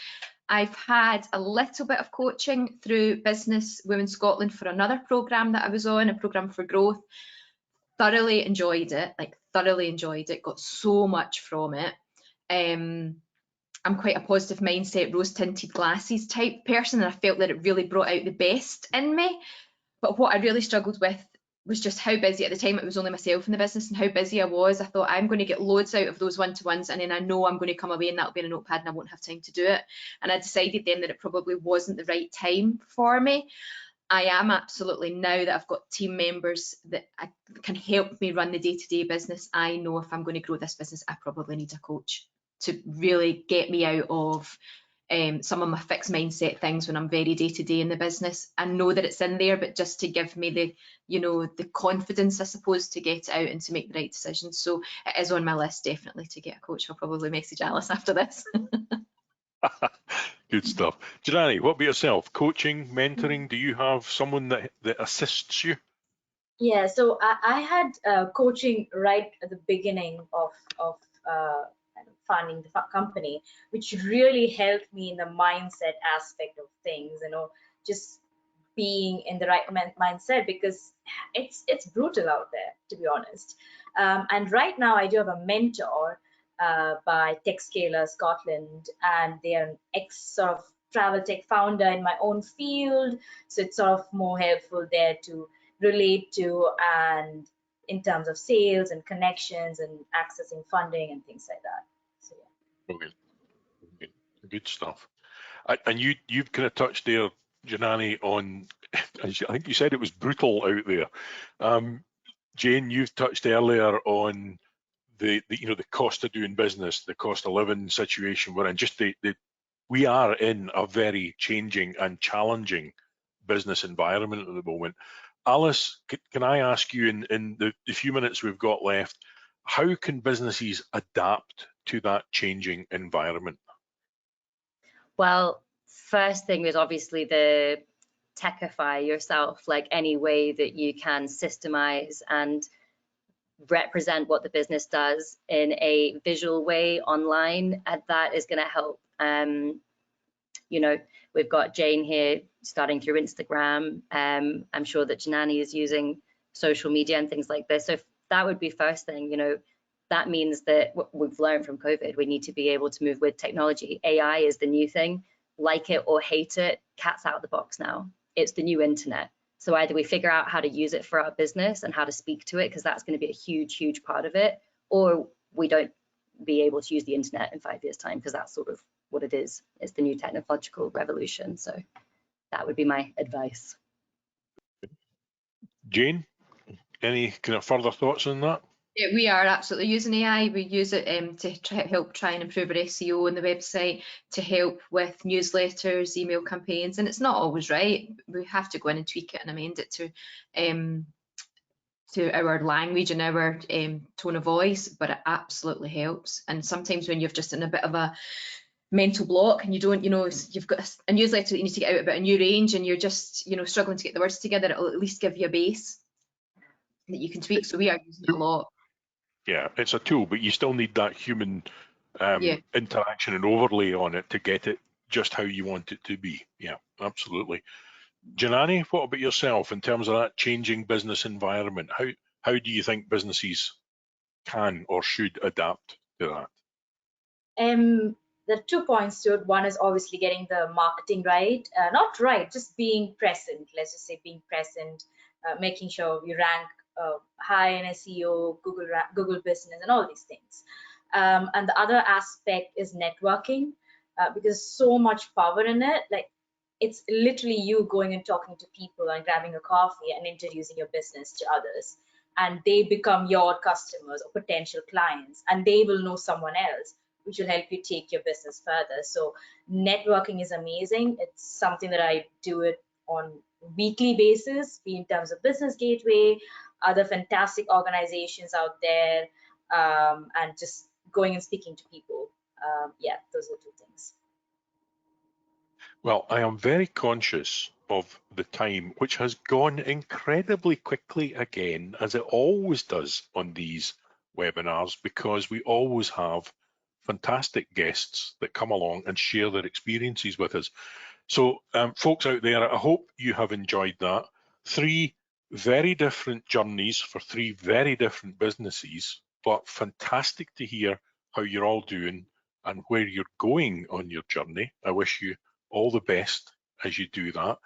I've had a little bit of coaching through Business Women Scotland for another programme that I was on, a programme for growth. Thoroughly enjoyed it, like thoroughly enjoyed it, got so much from it. I'm quite a positive mindset, rose-tinted glasses type person, and I felt that it really brought out the best in me. But what I really struggled with was just how busy at the time. It was only myself in the business, and how busy I was. I thought, I'm going to get loads out of those one-to-ones, and then I know I'm going to come away and that'll be in a notepad and I won't have time to do it. And I decided then that it probably wasn't the right time for me. I am absolutely, now that I've got team members that can help me run the day-to-day business, I know if I'm going to grow this business, I probably need a coach to really get me out of some of my fixed mindset things when I'm very day-to-day in the business. I know that it's in there, but just to give me the, you know, the confidence, I suppose, to get out and to make the right decisions. So it is on my list, definitely, to get a coach. I'll probably message Alice after this. Good stuff. Janani, what about yourself? Coaching, mentoring, do you have someone that assists you? Yeah, so I had coaching right at the beginning of funding the company, which really helped me in the mindset aspect of things, you know, just being in the right mindset, because it's brutal out there, to be honest. And right now I do have a mentor by TechScaler Scotland, and they are an ex sort of travel tech founder in my own field, so it's sort of more helpful there to relate to, and in terms of sales and connections and accessing funding and things like that. So yeah. Brilliant. Good stuff. And you've kind of touched there, Janani, on, I think you said it was brutal out there. Jayne, you've touched earlier on the cost of doing business, the cost of living situation we're in. Just we are in a very changing and challenging business environment at the moment. Alice, can I ask you, in the few minutes we've got left, how can businesses adapt to that changing environment? Well, first thing is obviously the techify yourself, like any way that you can systemize and represent what the business does in a visual way online, and that is going to help. You know, we've got Jayne here starting through Instagram. I'm sure that Janani is using social media and things like this. So that would be first thing. You know, that means that what we've learned from COVID, we need to be able to move with technology. AI is the new thing. Like it or hate it, cat's out of the box now. It's the new internet. So either we figure out how to use it for our business and how to speak to it, because that's going to be a huge, huge part of it, or we don't be able to use the internet in 5 years' time, because that's sort of what it is. It's the new technological revolution. So that would be my advice. Jayne, any kind of further thoughts on that? Yeah, we are absolutely using AI. We use it to help try and improve our SEO on the website, to help with newsletters, email campaigns, and it's not always right. We have to go in and tweak it and amend it to our language and our tone of voice, but it absolutely helps. And sometimes when you're just in a bit of a mental block and you don't, you know, you've got a newsletter that you need to get out about a new range and you're just, you know, struggling to get the words together, it'll at least give you a base that you can tweak. So we are using it a lot. Yeah, it's a tool, but you still need that human interaction and overlay on it to get it just how you want it to be. Yeah, absolutely. Janani, what about yourself in terms of that changing business environment? How do you think businesses can or should adapt to that? There are 2 points to it. One is obviously getting the marketing right, not right, just being present. Let's just say being present, making sure you rank high in SEO, Google business, and all these things. And the other aspect is networking, because so much power in it. Like, it's literally you going and talking to people and grabbing a coffee and introducing your business to others, and they become your customers or potential clients, and they will know someone else, which will help you take your business further. So networking is amazing. It's something that I do it on weekly basis, be in terms of Business Gateway, other fantastic organizations out there, and just going and speaking to people. Yeah, those are 2 things. Well, I am very conscious of the time, which has gone incredibly quickly again, as it always does on these webinars, because we always have fantastic guests that come along and share their experiences with us. So folks out there, I hope you have enjoyed that. 3 very different journeys for 3 very different businesses, but fantastic to hear how you're all doing and where you're going on your journey. I wish you all the best as you do that.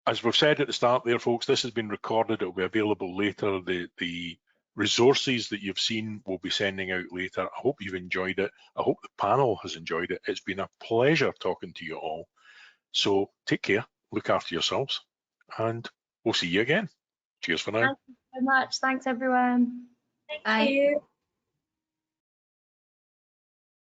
As we've said at the start there, folks, this has been recorded. It will be available later. The resources that you've seen will be sending out later. I hope you've enjoyed it. I hope the panel has enjoyed it. It's been a pleasure talking to you all. So take care, look after yourselves, and we'll see you again. Cheers for now. Thank you so much. Thanks, everyone. Thank you.